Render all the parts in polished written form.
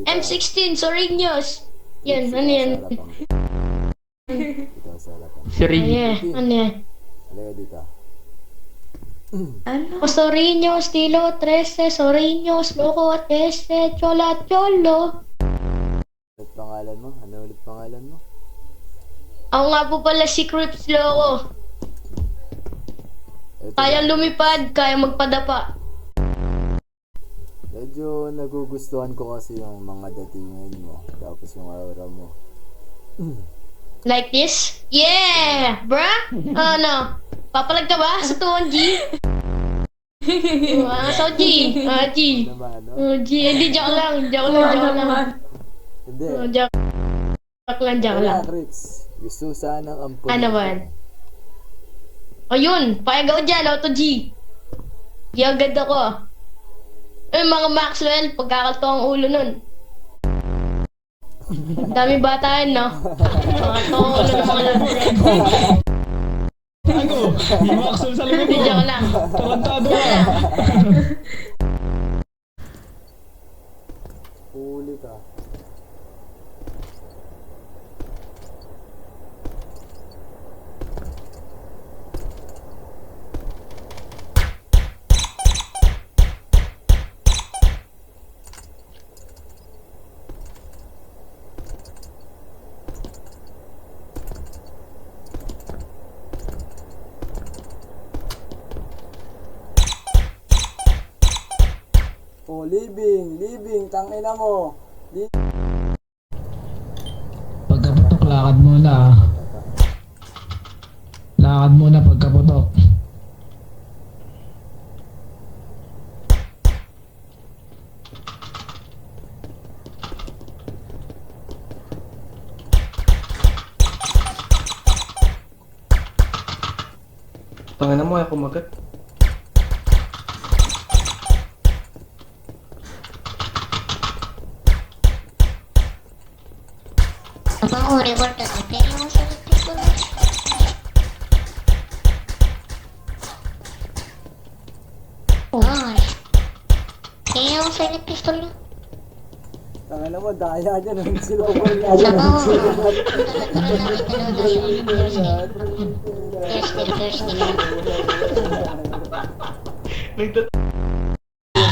M16, Sorinos. Yan, ano yan? Sorinos. Ano yan? Halika dito. O Sorinos, Tilo, 13, Sorinos, Loco, Teste, Chola, Cholo. Ulit pangalan mo? Ano ulit pangalan mo? Ako nga po pala si Crips Loco. Kaya lumipad, kaya magpadapa. Medyo nagugustuhan ko kasi yung mga datingan mo. Tapos yung aura mo. Like this? Yeah! Bruh? Ano? Papalag ka ba sa tuwang G? So G? G. Naman, no? G. Hindi, joke lang. Joke lang. Hindi. Joke lang. Chris, gusto sanang ampunin. Ano ba? O yun, payag ako dyan, auto G. Di agad ako. Mga Maxwell, pagkakalto ang ulo nun. Dami bata yan, no? Pagkakalto ang ulo ng mga lalaki. Ano? Yung Maxwell sa likod mo. Joke lang. Tarantado ka. Huli ka. Oh, living, tangina mo. Pagkaputok, lakad muna. Lakad muna pagkaputok. Tangina mo, ay kumagat. Ako, record ka na. Pero yung sa pistol na. Gosh. Kaya yung sa pistol na. Tangina mo, daya dyan. Ang silver niya. Yung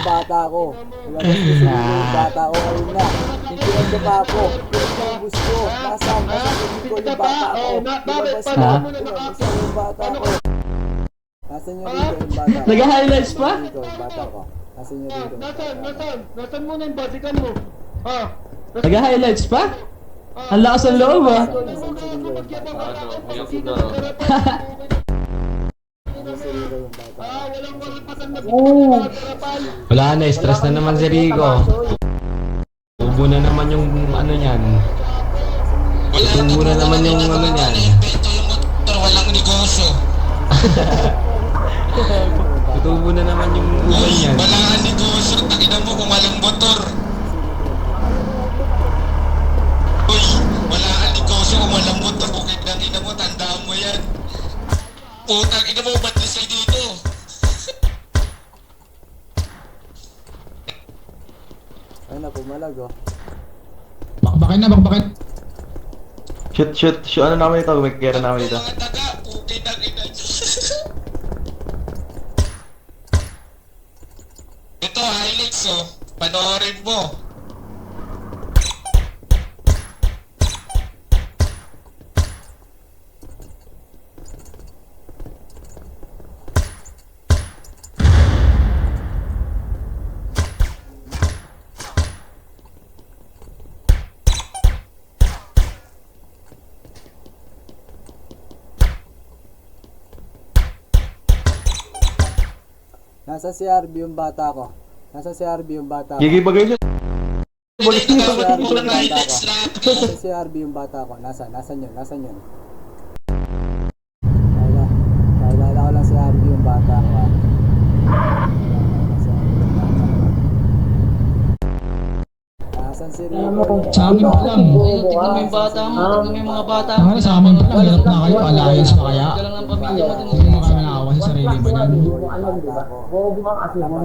bata ko. Yung bata ko ngayon na. Yung pinagdapa ko. Yung gusto. Nasaan? Nasaan ko yung bata ko. Ilabas yung bata ko. Nasaan yung dito yung bata ko? Nag-highlights pa? Dito yung bata ko. Nasaan yung dito? Nasaan mo na yung basikan mo? Ha? Nag-highlights pa? Ang lakas ng loob ah. Nasaan yung dito yung bata ko? Ayoko na. Nasaan yung bata ko? Wala na, stress na naman si Rico. Ubo na naman yung ano niyan. Ubo na naman yung ano niyan. Walang negosyo. Tutubo na naman yung uban niyan. Wala ang negosyo. Takina mo kung walang motor. Uy, wala ang negosyo kung walang motor. Bukid ng ina mo, tandaan mo yan. Putang ina mo, ba't lisay dito? Ay na, pumalag oh. Bakbakin. Shoot. Ano namin ito? May kera namin dito. Mga taga, putang ng ina. Ito, highlights oh. Panoorin mo. Nasa CRB yung bata ko. Nasa CRB yung bata ko. Gigibagay nyo. Nasa CRB yung bata ko. Nasaan yun? Kailangan ko lang CRB yung bata ko. Nasaan si Rico? Sa amin pa lang. Tignan mo yung bata mo, tignan mo yung mga bata mo. Sa amin pa lang, hirap na kayo. Alliance pa kaya? Ka lang ng pamilya mo. Hindi mo kami nakawa sa sarili mo yan. Bobo ka kasi mo.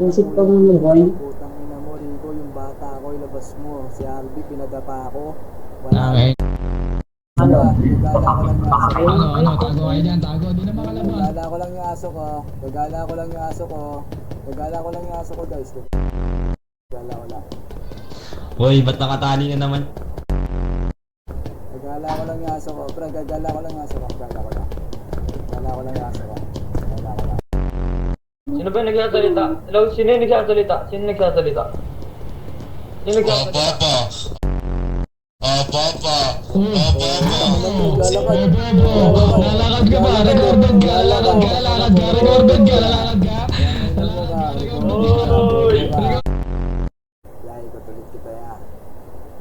Isip ko mo boy. Putang ina mo Rico. ko, yung bata ko, ilabas mo. Si Harvey, pinadapa ako. Wala. Okay. Gagala ko lang yung aso ko. Tago kayo dyan, tago. Di na makalabas. Gagala ko lang yung aso ko. Gagala ko lang yung aso ko. Gagala ko lang yung aso ko, guys. Gagala ko lang. Hoy, ba't nakatali na naman? Gagala ko lang yung aso ko. Pre, gagala ko lang yung aso ko. Gagala ko lang. Gagala ko lang yung aso ko. Gagala ko lang. Sino ba yung nagsasalita? Hello, sino yung nagsasalita? Sino nagsasalita? Sino nagsasalita? Papa. Papa. Lalakad. Lalakad ka ba? Recorded ka? Lalakad ka? Lalakad ka? Recorded ka? Lalakad ka? Yay ko tulit kita ya.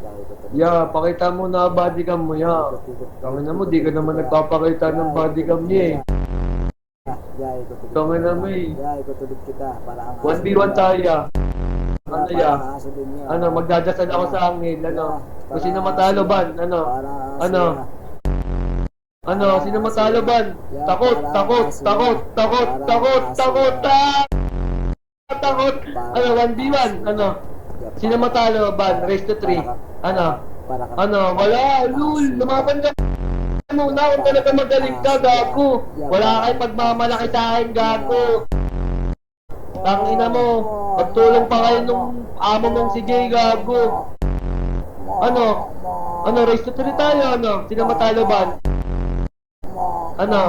Yay ko tulit. Ya, pakita mo na body cam mo ya. Tangin na mo, di ka naman nagpapakita ng body cam niya eh. Yay ko tulit. Tangin na mo eh. Yay ko tulit kita. Para ang 1v1 tayo ya. Ano ya? Para ang aso din niya. Ano, magdadasal ako sa hangin. Ano? Kung sino matalo ban? Ano? Para ang aso Ano? niya. Ano? Sino matalo ban? Takot, takot, takot, takot, takot, takot, takot. Ano, 1v1? Ano? Sino matalo ban? Race to 3. Ano? Para ka. Ano? Wala, lul. Lumaban ka muna kung talaga magaling ka, gago. Wala kayong pagmamalaki sa akin, gago. Tangina mo. Pagtulong pa kayo nung amo mong si Jay, gago. Ano? Ano? Race to 3 tayo, ano? Sino matalo ban? Ano?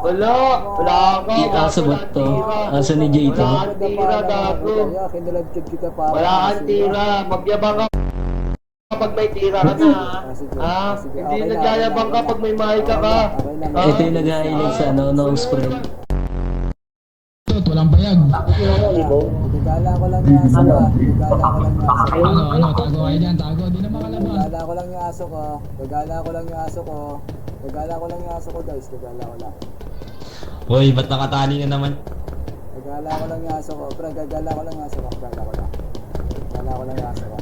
Wala. Wala ka. Aso ba to? Aso ni Jay to? Wala kang tira, gago. Kinalagkid kita para. Wala kang tira. Magyabang ka kapag may tira ka na. Ha? Hindi nagyayabang ka pag may mahika ka. Ito yung nag-highlight sa no spray. Walang bayag. Gagala ko lang yung aso ko. Gagala ko lang yung aso ko. Tago kayo dyan, tago. Di na makalabas. Gagala ko lang yung aso ko. Gagala ko lang yung aso ko. Gagala ko lang yung aso ko, guys. Gagala ko lang. Hoy, ba't nakatali na naman? Gagala ko lang yung aso ko. Pre, gagala ko lang yung aso ko. Gagala ko lang. Gagala ko lang yung aso ko.